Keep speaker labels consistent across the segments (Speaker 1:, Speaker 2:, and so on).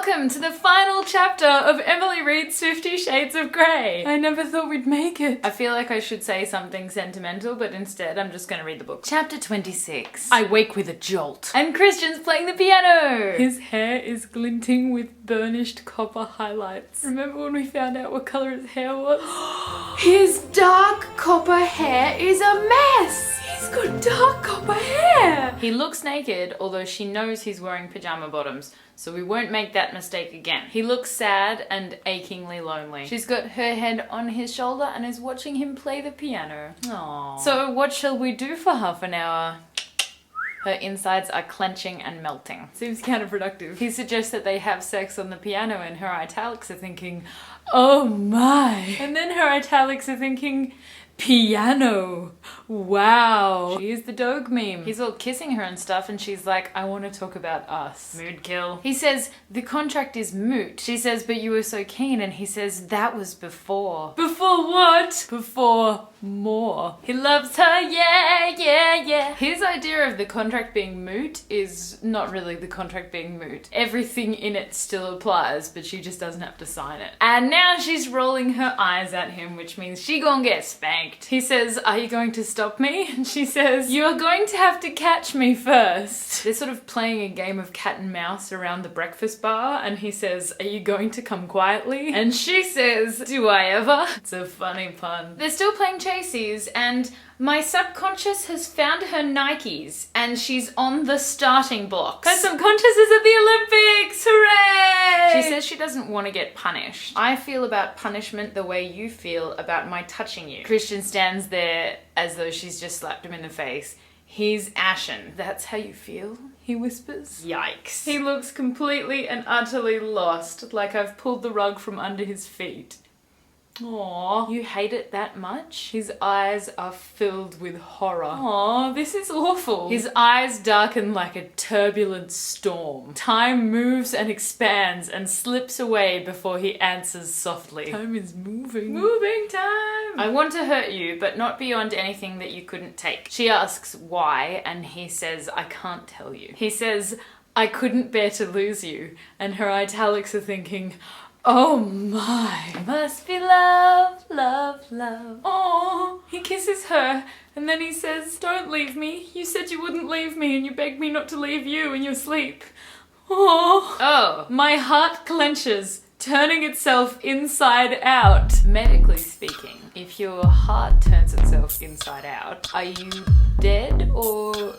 Speaker 1: Welcome to the final chapter of Emily Reed's 50 Shades of Grey. I never thought we'd make it. I feel like I should say something sentimental, but instead I'm just gonna read the book. Chapter 26. I wake with a jolt. And Christian's playing the piano. His hair is glinting with burnished copper highlights. Remember when we found out what colour his hair was? His dark copper hair is a mess. He's got dark copper hair. He looks naked, although she knows he's wearing pajama bottoms, so we won't make that mistake again. He looks sad and achingly lonely. She's got her head on his shoulder and is watching him play the piano. Aww. So what shall we do for half an hour? Her insides are clenching and melting. Seems counterproductive. He suggests that they have sex on the piano and her italics are thinking, oh my. And then her italics are thinking, piano. Wow. She is the dog meme. He's all kissing her and stuff and she's like, I want to talk about us. Mood kill. He says, the contract is moot. She says, but you were so keen. And he says, that was before. Before what? Before more. He loves her, yeah, yeah, yeah. His idea of the contract being moot is not really the contract being moot. Everything in it still applies, but she just doesn't have to sign it. And now she's rolling her eyes at him, which means she gonna get spanked. He says, are you going to stop me? And she says, you are going to have to catch me first. They're sort of playing a game of cat and mouse around the breakfast bar, and he says, are you going to come quietly? And she says, do I ever? It's a funny pun. They're still playing Chasey's, and my subconscious has found her Nikes and she's on the starting blocks. Her subconscious is at the Olympics! Hooray! She says she doesn't want to get punished. I feel about punishment the way you feel about my touching you. Christian stands there as though she's just slapped him in the face. He's ashen. That's how you feel? He whispers. Yikes. He looks completely and utterly lost, like I've pulled the rug from under his feet. Aww, you hate it that much? His eyes are filled with horror. Aww, this is awful. His eyes darken like a turbulent storm. Time moves and expands and slips away before he answers softly. Time is moving. Moving time! I want to hurt you, but not beyond anything that you couldn't take. She asks why, and he says, I can't tell you. He says, I couldn't bear to lose you. And her italics are thinking, oh my. Must be love, love, love. Oh, he kisses her and then he says, don't leave me. You said you wouldn't leave me and you begged me not to leave you in your sleep. Oh, my heart clenches, turning itself inside out. Medically speaking, if your heart turns itself inside out, are you dead or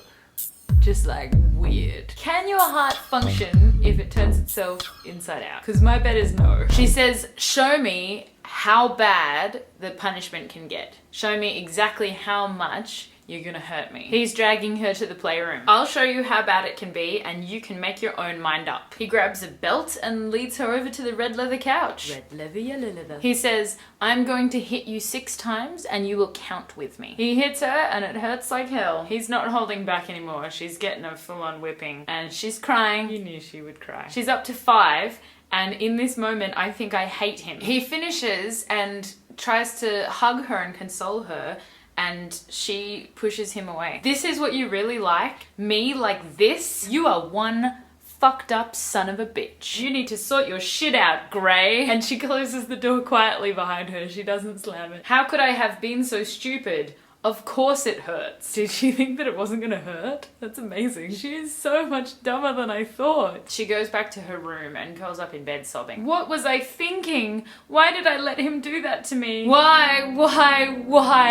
Speaker 1: just like weird? Can your heart function if it turns itself inside out? Because my bet is no. She says, show me how bad the punishment can get. Show me exactly how much you're gonna hurt me. He's dragging her to the playroom. I'll show you how bad it can be and you can make your own mind up. He grabs a belt and leads her over to the red leather couch. Red leather, yellow leather. He says, I'm going to hit you 6 times and you will count with me. He hits her and it hurts like hell. He's not holding back anymore. She's getting a full-on whipping and she's crying. You knew she would cry. She's up to 5 and in this moment I think I hate him. He finishes and tries to hug her and console her, and she pushes him away. This is what you really like? Me like this? You are one fucked up son of a bitch. You need to sort your shit out, Grey. And she closes the door quietly behind her. She doesn't slam it. How could I have been so stupid? Of course it hurts. Did she think that it wasn't gonna hurt? That's amazing. She is so much dumber than I thought. She goes back to her room and curls up in bed sobbing. What was I thinking? Why did I let him do that to me? Why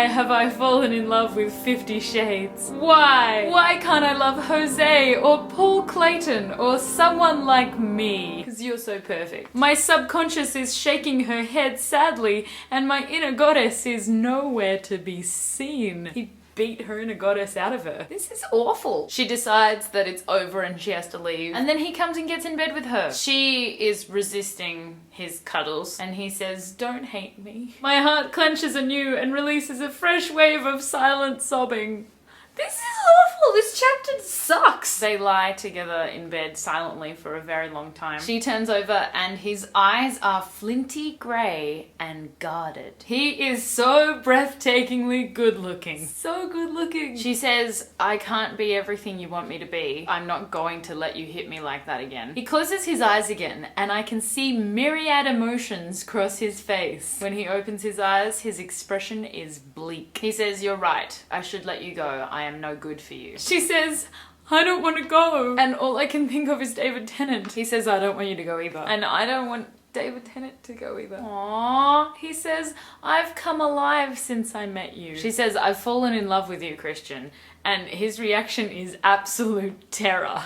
Speaker 1: have I fallen in love with 50 Shades? Why? Why can't I love Jose or Paul Clayton or someone like me? Because you're so perfect. My subconscious is shaking her head sadly and my inner goddess is nowhere to be seen. He beat her inner goddess out of her. This is awful. She decides that it's over and she has to leave. And then he comes and gets in bed with her. She is resisting his cuddles and he says, don't hate me. My heart clenches anew and releases a fresh wave of silent sobbing. This is awful. This chapter sucks. They lie together in bed silently for a very long time. She turns over and his eyes are flinty grey and guarded. He is so breathtakingly good looking. So good looking. She says, I can't be everything you want me to be. I'm not going to let you hit me like that again. He closes his eyes again and I can see myriad emotions cross his face. When he opens his eyes, his expression is bleak. He says, you're right. I should let you go. I am no good for you. She says, I don't want to go. And all I can think of is David Tennant. He says, I don't want you to go either. And I don't want David Tennant to go either. Aww. He says, I've come alive since I met you. She says, I've fallen in love with you, Christian. And his reaction is absolute terror.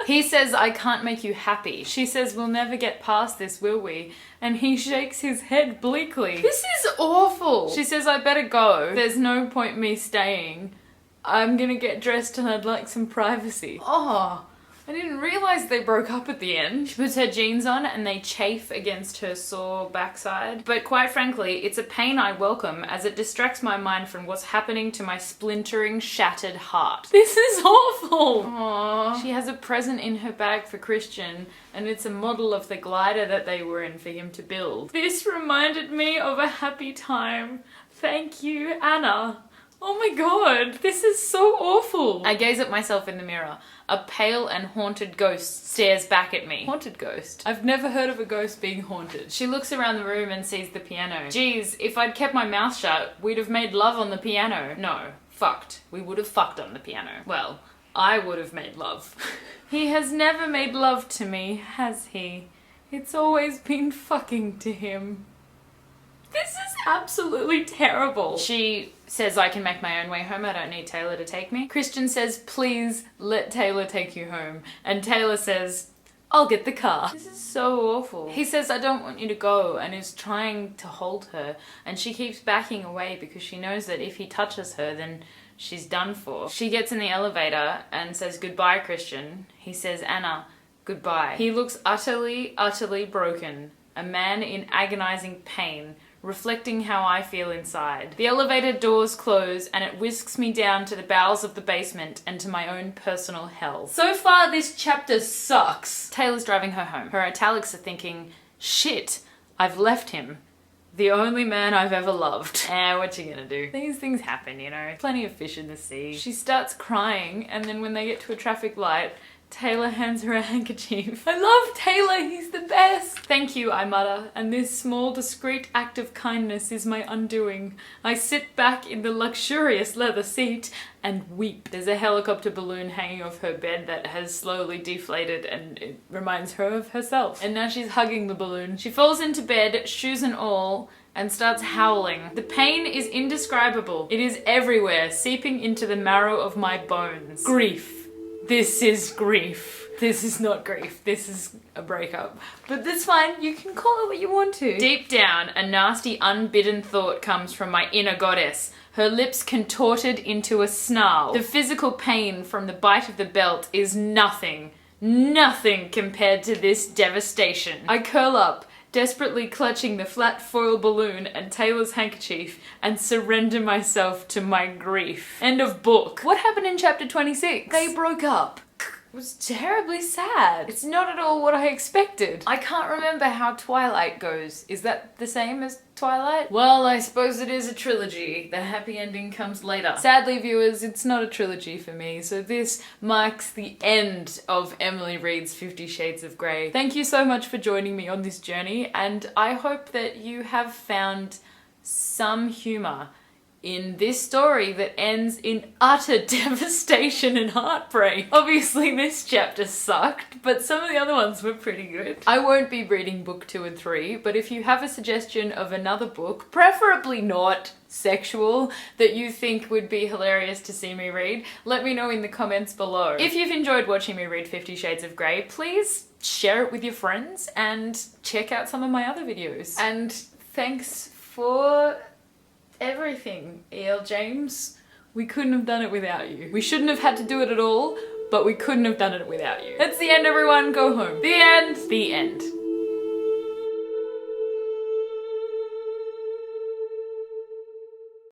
Speaker 1: He says, I can't make you happy. She says, we'll never get past this, will we? And he shakes his head bleakly. This is awful. She says, I better go. There's no point me staying. I'm gonna get dressed and I'd like some privacy. Oh, I didn't realize they broke up at the end. She puts her jeans on and they chafe against her sore backside. But quite frankly, it's a pain I welcome as it distracts my mind from what's happening to my splintering, shattered heart. This is awful. Aww. She has a present in her bag for Christian and it's a model of the glider that they were in for him to build. This reminded me of a happy time. Thank you, Anna. Oh my god, this is so awful. I gaze at myself in the mirror. A pale and haunted ghost stares back at me. Haunted ghost? I've never heard of a ghost being haunted. She looks around the room and sees the piano. Geez, if I'd kept my mouth shut, we'd have made love on the piano. No, fucked. We would have fucked on the piano. Well, I would have made love. He has never made love to me, has he? It's always been fucking to him. This is absolutely terrible. She says I can make my own way home. I don't need Taylor to take me. Christian says, please let Taylor take you home. And Taylor says, I'll get the car. This is so awful. He says, I don't want you to go, and is trying to hold her. And she keeps backing away because she knows that if he touches her, then she's done for. She gets in the elevator and says, goodbye, Christian. He says, Anna, goodbye. He looks utterly, utterly broken. A man in agonizing pain, reflecting how I feel inside. The elevator doors close and it whisks me down to the bowels of the basement and to my own personal hell. So far this chapter sucks. Taylor's driving her home. Her italics are thinking, shit, I've left him. The only man I've ever loved. What you gonna do? These things happen, you know. Plenty of fish in the sea. She starts crying and then when they get to a traffic light, Taylor hands her a handkerchief. I love Taylor, he's the best. Thank you, I mutter, and this small discreet act of kindness is my undoing. I sit back in the luxurious leather seat and weep. There's a helicopter balloon hanging off her bed that has slowly deflated and it reminds her of herself. And now she's hugging the balloon. She falls into bed, shoes and all, and starts howling. The pain is indescribable. It is everywhere, seeping into the marrow of my bones. Grief. This is grief. This is not grief. This is a breakup. But that's fine. You can call it what you want to. Deep down, a nasty, unbidden thought comes from my inner goddess. Her lips contorted into a snarl. The physical pain from the bite of the belt is nothing. Nothing compared to this devastation. I curl up, desperately clutching the flat foil balloon and Taylor's handkerchief and surrender myself to my grief. End of book. What happened in chapter 26? They broke up. It was terribly sad. It's not at all what I expected. I can't remember how Twilight goes. Is that the same as Twilight? Well, I suppose it is a trilogy. The happy ending comes later. Sadly, viewers, it's not a trilogy for me, so this marks the end of Emily Reed's 50 Shades of Grey. Thank you so much for joining me on this journey, and I hope that you have found some humour in this story that ends in utter devastation and heartbreak. Obviously this chapter sucked, but some of the other ones were pretty good. I won't be reading book 2 and 3, but if you have a suggestion of another book, preferably not sexual, that you think would be hilarious to see me read, let me know in the comments below. If you've enjoyed watching me read 50 Shades of Grey, please share it with your friends and check out some of my other videos. And thanks for everything, E.L. James. We couldn't have done it without you. We shouldn't have had to do it at all, but we couldn't have done it without you. That's the end, everyone. Go home. The end. The end.